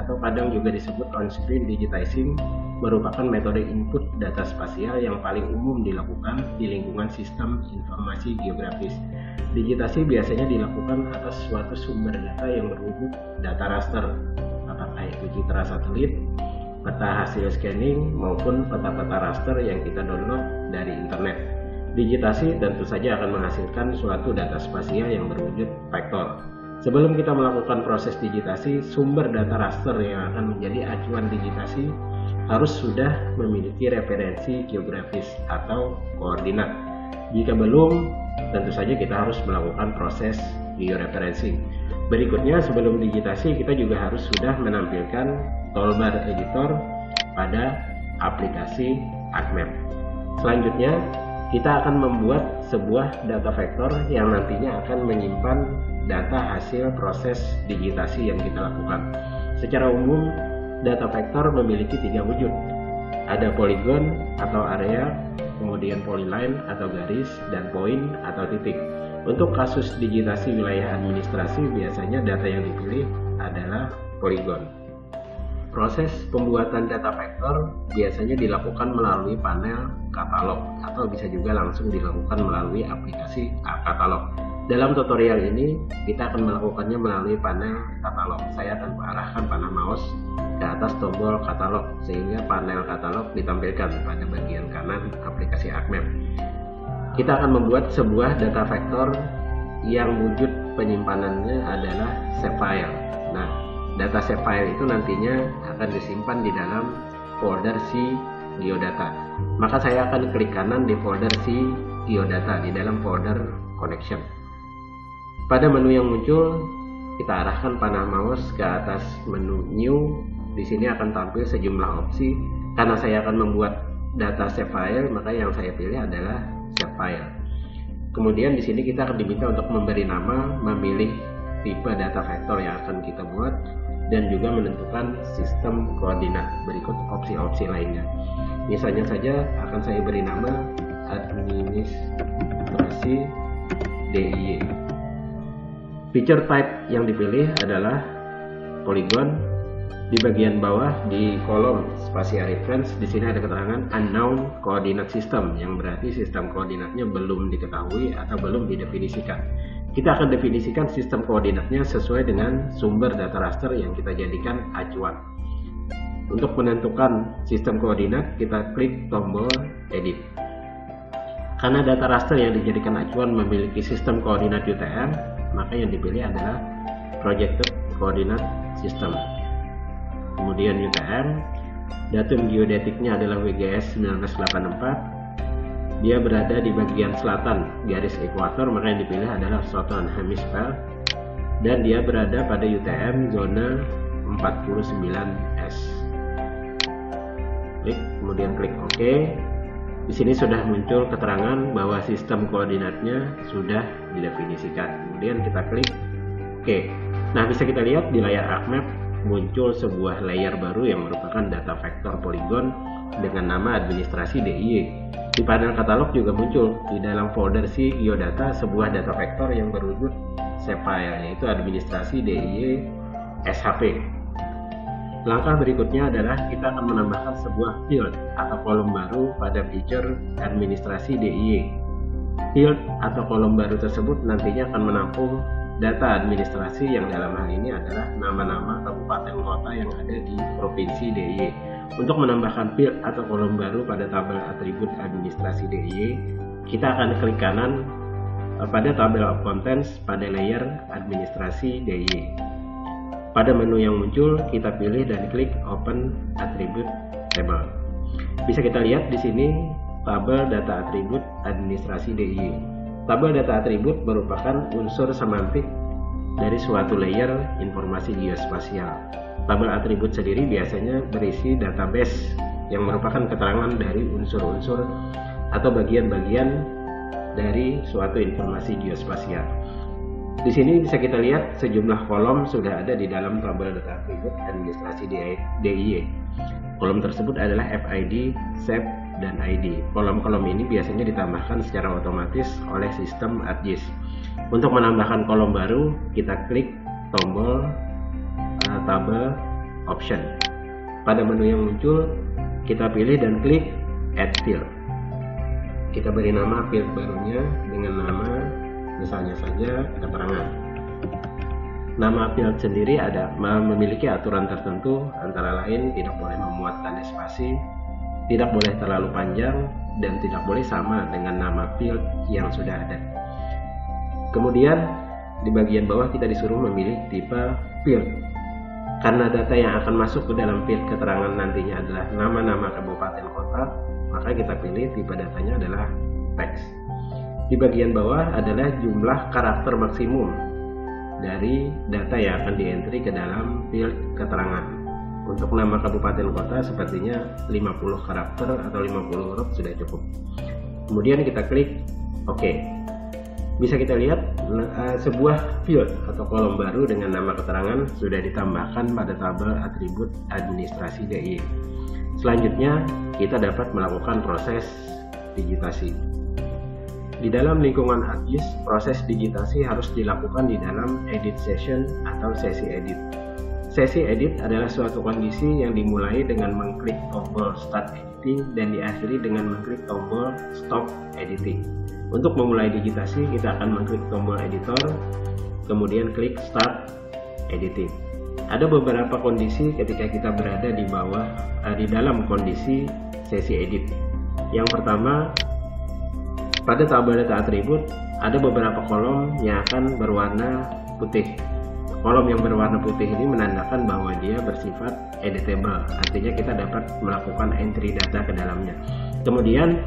atau kadang juga disebut on-screen digitizing merupakan metode input data spasial yang paling umum dilakukan di lingkungan sistem informasi geografis. Digitasi biasanya dilakukan atas suatu sumber data yang berwujud data raster, apakah itu citra satelit, peta hasil scanning, maupun peta-peta raster yang kita download dari internet. Digitasi tentu saja akan menghasilkan suatu data spasial yang berwujud vektor. Sebelum kita melakukan proses digitasi, sumber data raster yang akan menjadi acuan digitasi harus sudah memiliki referensi geografis atau koordinat. Jika belum, tentu saja kita harus melakukan proses georeferencing. Berikutnya, sebelum digitasi, kita juga harus sudah menampilkan toolbar editor pada aplikasi ArcMap. Selanjutnya, kita akan membuat sebuah data vektor yang nantinya akan menyimpan data hasil proses digitasi yang kita lakukan. Secara umum, data vektor memiliki 3 wujud. Ada poligon atau area, kemudian polyline atau garis, dan point atau titik. Untuk kasus digitasi wilayah administrasi, biasanya data yang dipilih adalah poligon. Proses pembuatan data vektor biasanya dilakukan melalui panel katalog atau bisa juga langsung dilakukan melalui aplikasi katalog. Dalam tutorial ini kita akan melakukannya melalui panel katalog. Saya akan arahkan panah mouse ke atas tombol katalog sehingga panel katalog ditampilkan pada bagian kanan aplikasi ArcMap. Kita akan membuat sebuah data vektor yang wujud penyimpanannya adalah save file. Nah, data save file itu nantinya akan disimpan di dalam folder C geodata. Maka saya akan klik kanan di folder C geodata di dalam folder connection. Pada menu yang muncul, kita arahkan panah mouse ke atas menu new. Di sini akan tampil sejumlah opsi. Karena saya akan membuat data save file, maka yang saya pilih adalah save file. Kemudian di sini kita akan diminta untuk memberi nama, memilih tipe data vektor yang akan kita buat, dan juga menentukan sistem koordinat. Berikut opsi-opsi lainnya. Misalnya saja akan saya beri nama administrasi DIY. Feature type yang dipilih adalah polygon. Di bagian bawah di kolom spatial reference di sini ada keterangan unknown coordinate system, yang berarti sistem koordinatnya belum diketahui atau belum didefinisikan. Kita akan definisikan sistem koordinatnya sesuai dengan sumber data raster yang kita jadikan acuan. Untuk menentukan sistem koordinat, kita klik tombol edit. Karena data raster yang dijadikan acuan memiliki sistem koordinat UTM, maka yang dipilih adalah projected coordinate system. Kemudian UTM, datum geodetiknya adalah WGS 1984. Dia berada di bagian selatan garis ekuator, maka yang dipilih adalah Southern Hemisphere. Dan dia berada pada UTM zona 49S. Klik, kemudian klik OK. Di sini sudah muncul keterangan bahwa sistem koordinatnya sudah didefinisikan. Kemudian kita klik OK. Nah, bisa kita lihat di layar ArcMap muncul sebuah layer baru yang merupakan data vektor poligon dengan nama administrasi DIY. Di panel katalog juga muncul di dalam folder C geodata sebuah data vektor yang berwujud save file, yaitu administrasi DIY SHP. Langkah berikutnya adalah kita akan menambahkan sebuah field atau kolom baru pada feature administrasi DIY. Field atau kolom baru tersebut nantinya akan menampung data administrasi yang dalam hal ini adalah nama-nama kabupaten kota yang ada di provinsi DIY. Untuk menambahkan field atau kolom baru pada tabel atribut administrasi DIY, kita akan klik kanan pada tabel of contents pada layer administrasi DIY. Pada menu yang muncul, kita pilih dan klik Open Attribute Table. Bisa kita lihat di sini tabel data atribut administrasi DIY. Tabel data atribut merupakan unsur semantik dari suatu layer informasi geospasial. Tabel atribut sendiri biasanya berisi database yang merupakan keterangan dari unsur-unsur atau bagian-bagian dari suatu informasi geospasial. Di sini bisa kita lihat sejumlah kolom sudah ada di dalam tabel data atribut administrasi DIY. Kolom tersebut adalah FID, SEP, dan ID. Kolom-kolom ini biasanya ditambahkan secara otomatis oleh sistem ArcGIS. Untuk menambahkan kolom baru, kita klik tombol tabel option. Pada menu yang muncul, kita pilih dan klik Add Field. Kita beri nama field barunya dengan nama misalnya saja keterangan. Nama field sendiri memiliki aturan tertentu, antara lain tidak boleh memuat tanda spasi, tidak boleh terlalu panjang, dan tidak boleh sama dengan nama field yang sudah ada. Kemudian di bagian bawah kita disuruh memilih tipe field. Karena data yang akan masuk ke dalam field keterangan nantinya adalah nama-nama kabupaten kota, maka kita pilih tipe datanya adalah text. Di bagian bawah adalah jumlah karakter maksimum dari data yang akan di-entry ke dalam field keterangan. Untuk nama kabupaten kota sepertinya 50 karakter atau 50 huruf sudah cukup. Kemudian kita klik OK. Bisa kita lihat sebuah field atau kolom baru dengan nama keterangan sudah ditambahkan pada tabel atribut administrasi DIY. Selanjutnya kita dapat melakukan proses digitasi. Di dalam lingkungan ArcGIS, proses digitasi harus dilakukan di dalam edit session atau sesi edit. Sesi edit adalah suatu kondisi yang dimulai dengan mengklik tombol Start Editing dan diakhiri dengan mengklik tombol Stop Editing. Untuk memulai digitasi, kita akan mengklik tombol Editor, kemudian klik Start Editing. Ada beberapa kondisi ketika kita berada di dalam kondisi sesi edit. Yang pertama, pada tabel data atribut ada beberapa kolom yang akan berwarna putih. Kolom yang berwarna putih ini menandakan bahwa dia bersifat editable, artinya kita dapat melakukan entry data ke dalamnya. Kemudian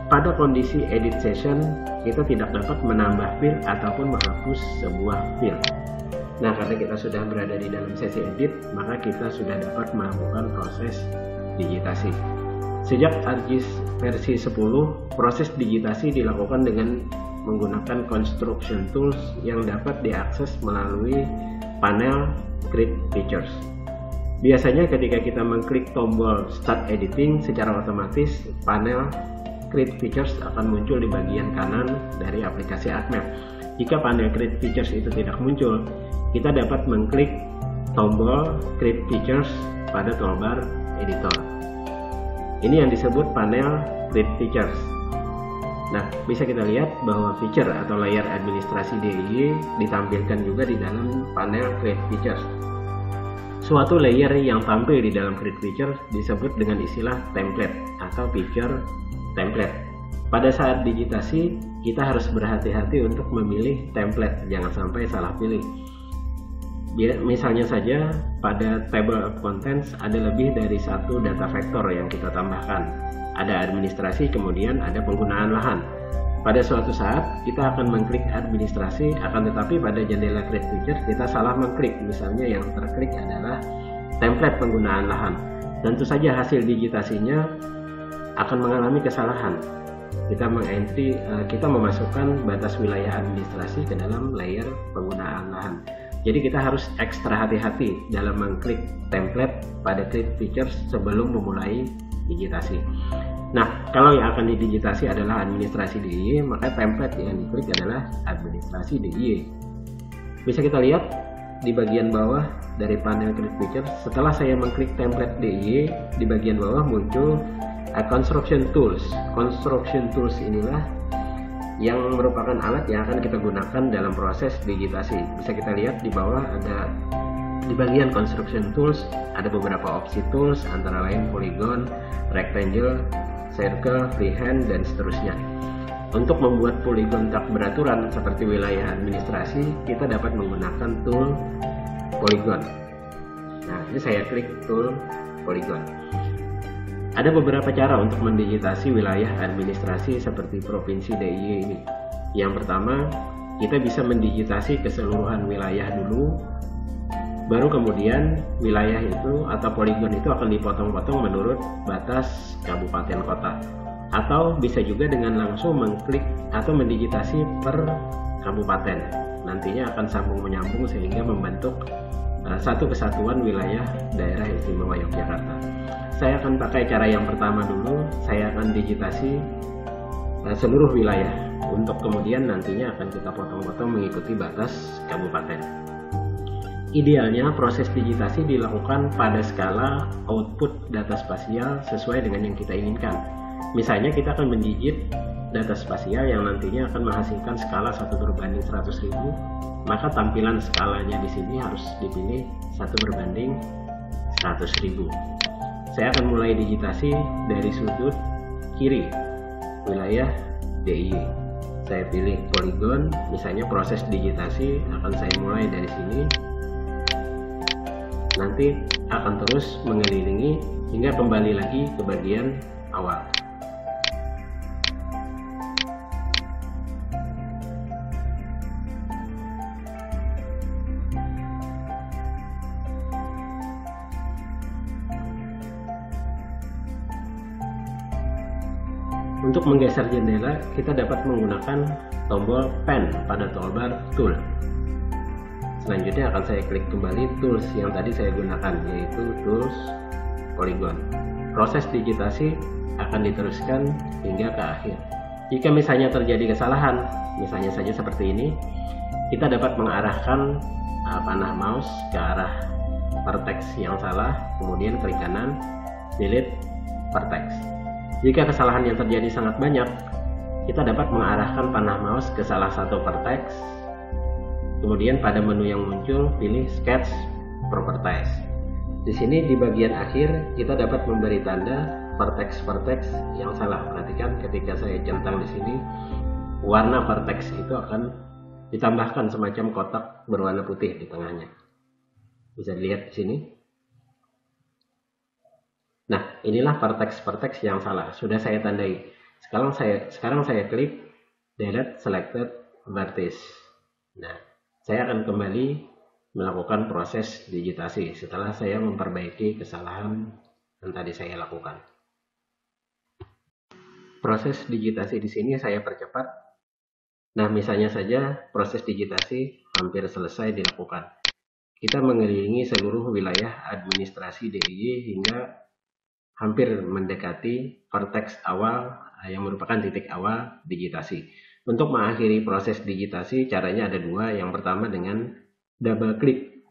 pada kondisi edit session kita tidak dapat menambah field ataupun menghapus sebuah field. Nah, karena kita sudah berada di dalam sesi edit, maka kita sudah dapat melakukan proses digitasi. Sejak ArcGIS versi 10, proses digitasi dilakukan dengan menggunakan construction tools yang dapat diakses melalui panel Create Features. Biasanya ketika kita mengklik tombol Start Editing, secara otomatis panel Create Features akan muncul di bagian kanan dari aplikasi ArcMap. Jika panel Create Features itu tidak muncul, kita dapat mengklik tombol Create Features pada toolbar Editor. Ini yang disebut panel Create Features. Nah, bisa kita lihat bahwa feature atau layar administrasi DIY ditampilkan juga di dalam panel Create Features. Suatu layer yang tampil di dalam Create Features disebut dengan istilah template atau feature template. Pada saat digitasi, kita harus berhati-hati untuk memilih template, jangan sampai salah pilih. Misalnya saja pada table of contents ada lebih dari satu data vektor yang kita tambahkan. Ada administrasi, kemudian ada penggunaan lahan. Pada suatu saat kita akan mengklik administrasi, akan tetapi pada jendela Create Features kita salah mengklik. Misalnya yang terklik adalah template penggunaan lahan. Tentu saja hasil digitasinya akan mengalami kesalahan. Kita memasukkan batas wilayah administrasi ke dalam layer penggunaan lahan. Jadi kita harus ekstra hati-hati dalam mengklik template pada Create Features sebelum memulai digitasi. Nah, kalau yang akan didigitasi adalah administrasi DIY, maka template yang diklik adalah administrasi DIY. Bisa kita lihat di bagian bawah dari panel Create Features, setelah saya mengklik template DIY, di bagian bawah muncul Construction Tools. Construction Tools inilah yang merupakan alat yang akan kita gunakan dalam proses digitasi. Bisa kita lihat di bawah ada di bagian Construction Tools ada beberapa opsi tools, antara lain polygon, rectangle, circle, freehand, dan seterusnya. Untuk membuat polygon tak beraturan seperti wilayah administrasi, kita dapat menggunakan tool polygon. Nah, ini saya klik tool polygon. Ada beberapa cara untuk mendigitasi wilayah administrasi seperti provinsi DIY ini. Yang pertama, kita bisa mendigitasi keseluruhan wilayah dulu, baru kemudian wilayah itu atau poligon itu akan dipotong-potong menurut batas kabupaten kota. Atau bisa juga dengan langsung mengklik atau mendigitasi per kabupaten. Nantinya akan sambung menyambung sehingga membentuk satu kesatuan wilayah daerah istimewa Yogyakarta. Saya akan pakai cara yang pertama dulu. Saya akan digitasi seluruh wilayah untuk kemudian nantinya akan kita potong-potong mengikuti batas kabupaten. Idealnya proses digitasi dilakukan pada skala output data spasial sesuai dengan yang kita inginkan. Misalnya kita akan mendigit data spasial yang nantinya akan menghasilkan skala 1/100.000, maka tampilan skalanya di sini harus dipilih 1/100.000. Saya akan mulai digitasi dari sudut kiri, wilayah DIY. Saya pilih poligon, misalnya proses digitasi akan saya mulai dari sini. Nanti akan terus mengelilingi hingga kembali lagi ke bagian awal. Untuk menggeser jendela, kita dapat menggunakan tombol pen pada toolbar tool. Selanjutnya akan saya klik kembali tools yang tadi saya gunakan, yaitu tools polygon. Proses digitasi akan diteruskan hingga ke akhir. Jika misalnya terjadi kesalahan, misalnya saja seperti ini, kita dapat mengarahkan panah mouse ke arah vertex yang salah, kemudian klik kanan, delete vertex. Jika kesalahan yang terjadi sangat banyak, kita dapat mengarahkan panah mouse ke salah satu vertex, kemudian pada menu yang muncul pilih sketch properties. Di sini di bagian akhir kita dapat memberi tanda vertex-vertex yang salah. Perhatikan ketika saya centang di sini, warna vertex itu akan ditambahkan semacam kotak berwarna putih di tengahnya. Bisa dilihat di sini. Nah, inilah vertex-vertex yang salah. Sudah saya tandai. Sekarang saya klik delete selected vertex. Nah, saya akan kembali melakukan proses digitasi setelah saya memperbaiki kesalahan yang tadi saya lakukan. Proses digitasi di sini saya percepat. Nah, misalnya saja proses digitasi hampir selesai dilakukan. Kita mengelilingi seluruh wilayah administrasi DIY hingga hampir mendekati vertex awal yang merupakan titik awal digitasi. Untuk mengakhiri proses digitasi caranya ada dua. Yang pertama dengan double klik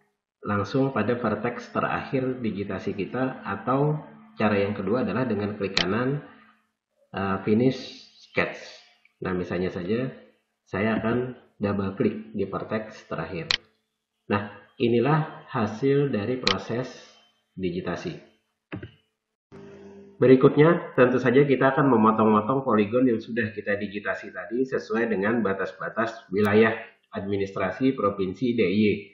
langsung pada vertex terakhir digitasi kita, atau cara yang kedua adalah dengan klik kanan finish sketch. Nah, misalnya saja saya akan double klik di vertex terakhir. Nah, inilah hasil dari proses digitasi. Berikutnya, tentu saja kita akan memotong-motong poligon yang sudah kita digitasi tadi sesuai dengan batas-batas wilayah administrasi provinsi DIY.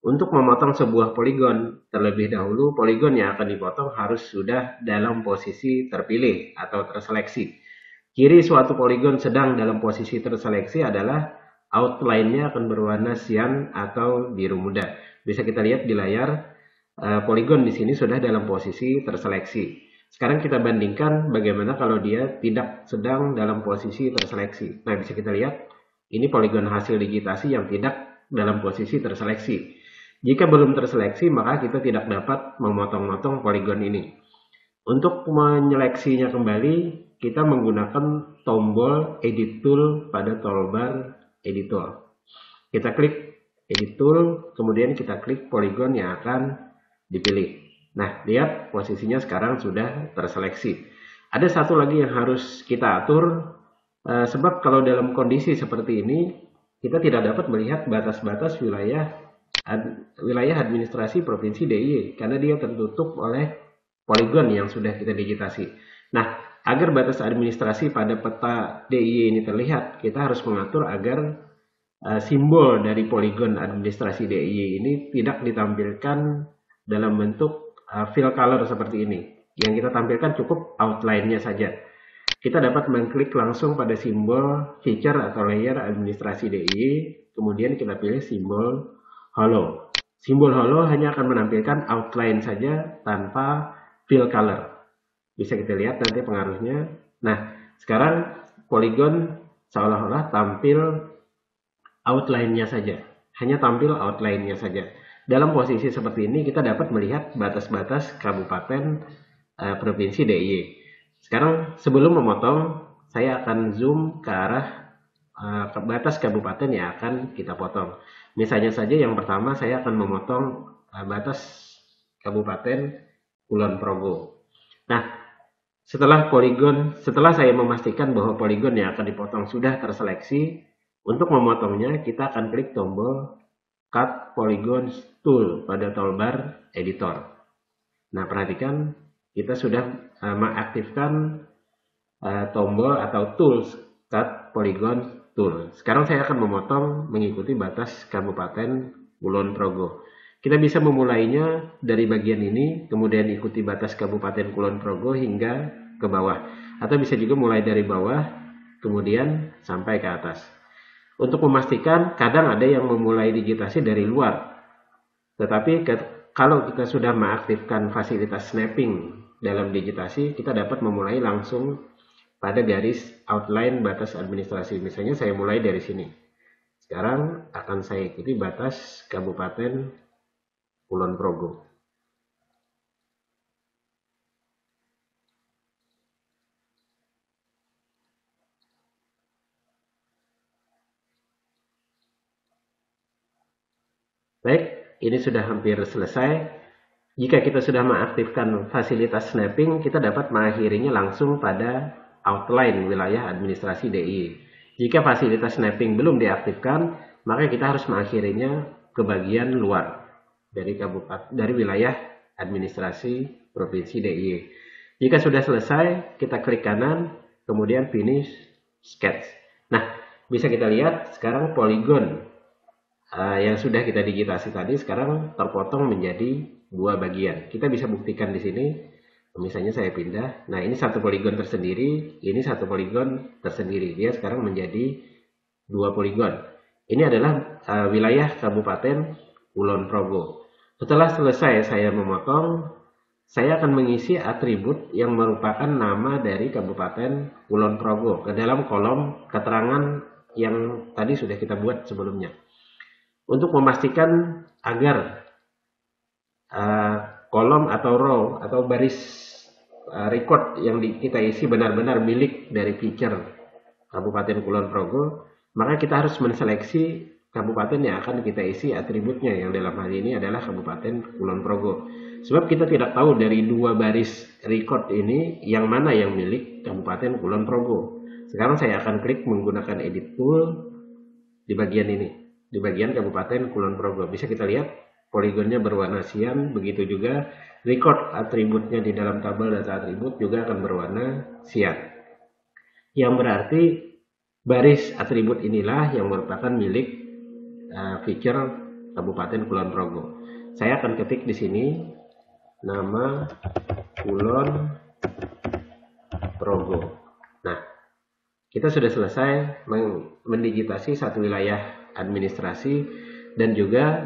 Untuk memotong sebuah poligon, terlebih dahulu poligon yang akan dipotong harus sudah dalam posisi terpilih atau terseleksi. Ciri suatu poligon sedang dalam posisi terseleksi adalah outline-nya akan berwarna sian atau biru muda. Bisa kita lihat di layar, poligon di sini sudah dalam posisi terseleksi. Sekarang kita bandingkan bagaimana kalau dia tidak sedang dalam posisi terseleksi. Nah, bisa kita lihat ini poligon hasil digitasi yang tidak dalam posisi terseleksi. Jika belum terseleksi, maka kita tidak dapat memotong-motong poligon ini. Untuk menyeleksinya kembali, kita menggunakan tombol edit tool pada toolbar edit tool. Kita klik edit tool, kemudian kita klik poligon yang akan dipilih. Nah, lihat posisinya sekarang sudah terseleksi. Ada satu lagi yang harus kita atur, sebab kalau dalam kondisi seperti ini, kita tidak dapat melihat batas-batas wilayah administrasi provinsi DIY, karena dia tertutup oleh poligon yang sudah kita digitasi. Nah, agar batas administrasi pada peta DIY ini terlihat, kita harus mengatur agar simbol dari poligon administrasi DIY ini tidak ditampilkan dalam bentuk fill color seperti ini. Yang kita tampilkan cukup outline-nya saja. Kita dapat mengklik langsung pada simbol feature atau layer administrasi DIY, kemudian kita pilih simbol hollow. Simbol hollow hanya akan menampilkan outline saja tanpa fill color. Bisa kita lihat nanti pengaruhnya. Nah, sekarang poligon seolah-olah tampil outline-nya saja. Hanya tampil outline-nya saja. Dalam posisi seperti ini kita dapat melihat batas-batas kabupaten provinsi DIY. Sekarang sebelum memotong, saya akan zoom ke arah batas kabupaten yang akan kita potong. Misalnya saja yang pertama saya akan memotong batas Kabupaten Kulon Progo. Nah, setelah saya memastikan bahwa poligon yang akan dipotong sudah terseleksi, untuk memotongnya kita akan klik tombol Cut Polygon Tool pada toolbar editor. Nah, perhatikan kita sudah mengaktifkan tombol atau tools Cut Polygon Tool. Sekarang saya akan memotong mengikuti batas Kabupaten Kulon Progo. Kita bisa memulainya dari bagian ini, kemudian ikuti batas Kabupaten Kulon Progo hingga ke bawah. Atau bisa juga mulai dari bawah, kemudian sampai ke atas. Untuk memastikan, kadang ada yang memulai digitasi dari luar. Tetapi kalau kita sudah mengaktifkan fasilitas snapping dalam digitasi, kita dapat memulai langsung pada garis outline batas administrasi. Misalnya saya mulai dari sini. Sekarang akan saya ikuti batas Kabupaten Kulon Progo. Baik, ini sudah hampir selesai. Jika kita sudah mengaktifkan fasilitas snapping, kita dapat mengakhirinya langsung pada outline wilayah administrasi DIY. Jika fasilitas snapping belum diaktifkan, maka kita harus mengakhirinya ke bagian luar dari wilayah administrasi Provinsi DIY. Jika sudah selesai, kita klik kanan, kemudian finish sketch. Nah, bisa kita lihat sekarang poligon yang sudah kita digitasi tadi sekarang terpotong menjadi dua bagian. Kita bisa buktikan di sini. Misalnya saya pindah. Nah, ini satu poligon tersendiri, ini satu poligon tersendiri. Dia sekarang menjadi dua poligon. Ini adalah wilayah Kabupaten Kulon Progo. Setelah selesai saya memotong, saya akan mengisi atribut yang merupakan nama dari Kabupaten Kulon Progo ke dalam kolom keterangan yang tadi sudah kita buat sebelumnya. Untuk memastikan agar kolom atau row atau baris record yang kita isi benar-benar milik dari feature Kabupaten Kulon Progo, maka kita harus menseleksi kabupaten yang akan kita isi atributnya, yang dalam hal ini adalah Kabupaten Kulon Progo. Sebab kita tidak tahu dari dua baris record ini yang mana yang milik Kabupaten Kulon Progo. Sekarang saya akan klik menggunakan edit tool di bagian ini. Di bagian Kabupaten Kulon Progo bisa kita lihat poligonnya berwarna sian, begitu juga record atributnya di dalam tabel data atribut juga akan berwarna sian. Yang berarti baris atribut inilah yang merupakan milik feature Kabupaten Kulon Progo. Saya akan ketik di sini nama Kulon Progo. Nah, kita sudah selesai mendigitasi satu wilayah administrasi dan juga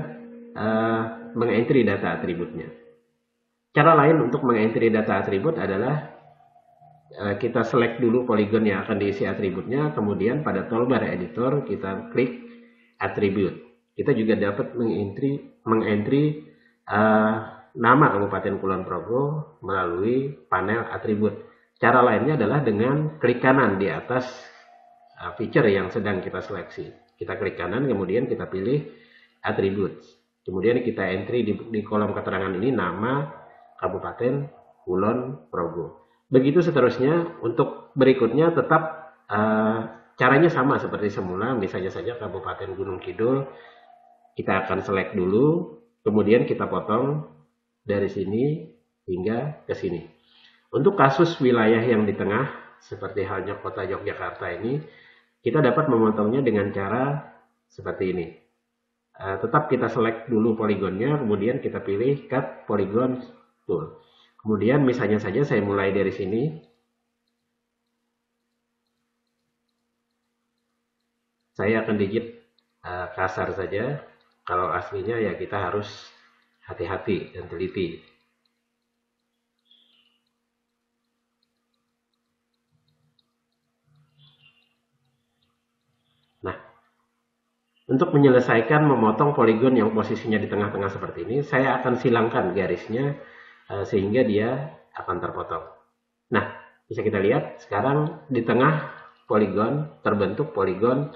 mengentry data atributnya. Cara lain untuk mengentry data atribut adalah kita select dulu poligon yang akan diisi atributnya, kemudian pada toolbar editor kita klik atribut. Kita juga dapat mengentry nama Kabupaten Kulon Progo melalui panel atribut. Cara lainnya adalah dengan klik kanan di atas feature yang sedang kita seleksi. Kita klik kanan, kemudian kita pilih attributes. Kemudian kita entry di kolom keterangan ini nama Kabupaten Kulon Progo. Begitu seterusnya. Untuk berikutnya tetap caranya sama seperti semula. Misalnya saja Kabupaten Gunung Kidul, kita akan select dulu, kemudian kita potong dari sini hingga ke sini. Untuk kasus wilayah yang di tengah, seperti halnya kota Yogyakarta ini, kita dapat memotongnya dengan cara seperti ini. Tetap kita select dulu poligonnya, kemudian kita pilih Cut Polygon Tool. Kemudian misalnya saja saya mulai dari sini. Saya akan digit kasar saja. Kalau aslinya ya kita harus hati-hati dan teliti. Untuk menyelesaikan memotong poligon yang posisinya di tengah-tengah seperti ini, saya akan silangkan garisnya sehingga dia akan terpotong. Nah, bisa kita lihat sekarang di tengah terbentuk poligon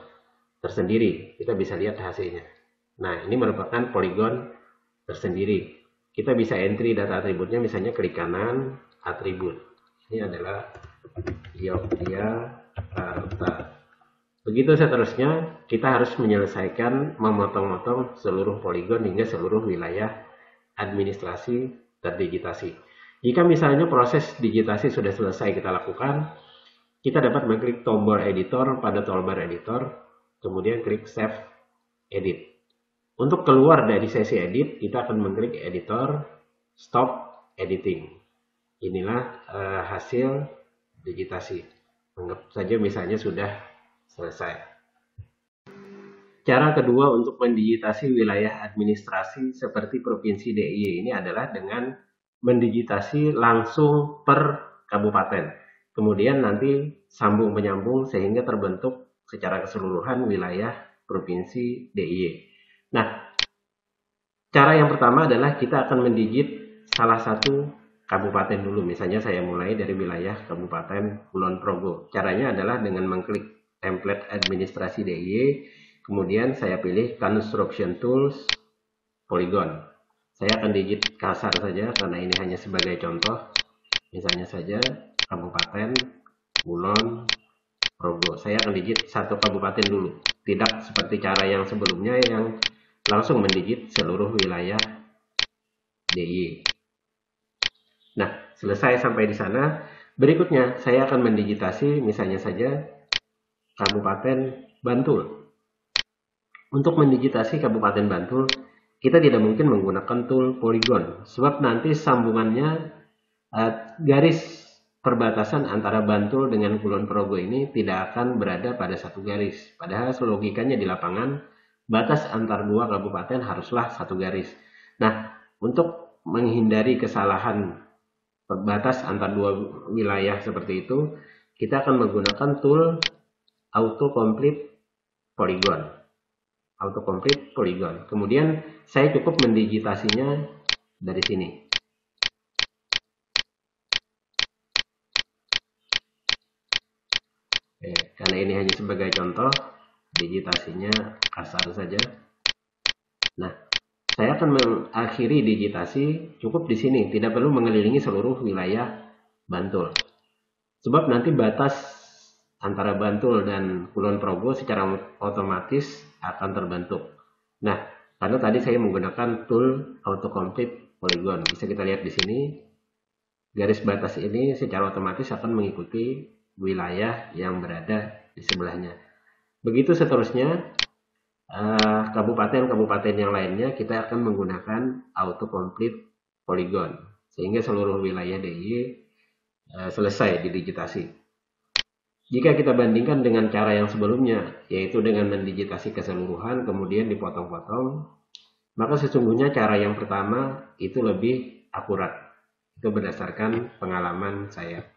tersendiri. Kita bisa lihat hasilnya. Nah, ini merupakan poligon tersendiri. Kita bisa entry data atributnya, misalnya klik kanan, atribut. Ini adalah Yogyakarta. Begitu seterusnya, kita harus menyelesaikan memotong-motong seluruh poligon hingga seluruh wilayah administrasi terdigitasi. Jika misalnya proses digitasi sudah selesai kita lakukan, kita dapat mengklik tombol editor pada toolbar editor, kemudian klik save edit. Untuk keluar dari sesi edit, kita akan mengklik editor, stop editing. Inilah hasil digitasi. Anggap saja misalnya sudah selesai. Cara kedua untuk mendigitasi wilayah administrasi seperti Provinsi DIY ini adalah dengan mendigitasi langsung per kabupaten. Kemudian nanti sambung menyambung sehingga terbentuk secara keseluruhan wilayah Provinsi DIY. Nah, cara yang pertama adalah kita akan mendigit salah satu kabupaten dulu. Misalnya saya mulai dari wilayah Kabupaten Kulon Progo. Caranya adalah dengan mengklik template administrasi DIY, kemudian saya pilih Construction Tools, Polygon. Saya akan digit kasar saja karena ini hanya sebagai contoh. Misalnya saja Kabupaten Kulon Progo. Saya akan digit satu kabupaten dulu. Tidak seperti cara yang sebelumnya yang langsung mendigit seluruh wilayah DIY. Nah, selesai sampai di sana. Berikutnya, saya akan mendigitasi misalnya saja Kabupaten Bantul. Untuk mendigitasi Kabupaten Bantul, kita tidak mungkin menggunakan tool Polygon, sebab nanti sambungannya garis perbatasan antara Bantul dengan Kulon Progo ini tidak akan berada pada satu garis. Padahal logikanya di lapangan, batas antar dua kabupaten haruslah satu garis. Nah, untuk menghindari kesalahan batas antar dua wilayah seperti itu, kita akan menggunakan tool autocomplete polygon. Autocomplete polygon. Kemudian saya cukup mendigitasinya dari sini. Karena ini hanya sebagai contoh, digitasinya kasar saja. Nah, saya akan mengakhiri digitasi cukup di sini, tidak perlu mengelilingi seluruh wilayah Bantul. Sebab nanti batas antara Bantul dan Kulon Progo secara otomatis akan terbentuk. Nah, karena tadi saya menggunakan tool autocomplete polygon, bisa kita lihat di sini, garis batas ini secara otomatis akan mengikuti wilayah yang berada di sebelahnya. Begitu seterusnya, kabupaten-kabupaten yang lainnya kita akan menggunakan autocomplete polygon sehingga seluruh wilayah DIY selesai didigitasi. Jika kita bandingkan dengan cara yang sebelumnya, yaitu dengan mendigitasi keseluruhan kemudian dipotong-potong, maka sesungguhnya cara yang pertama itu lebih akurat. Itu berdasarkan pengalaman saya.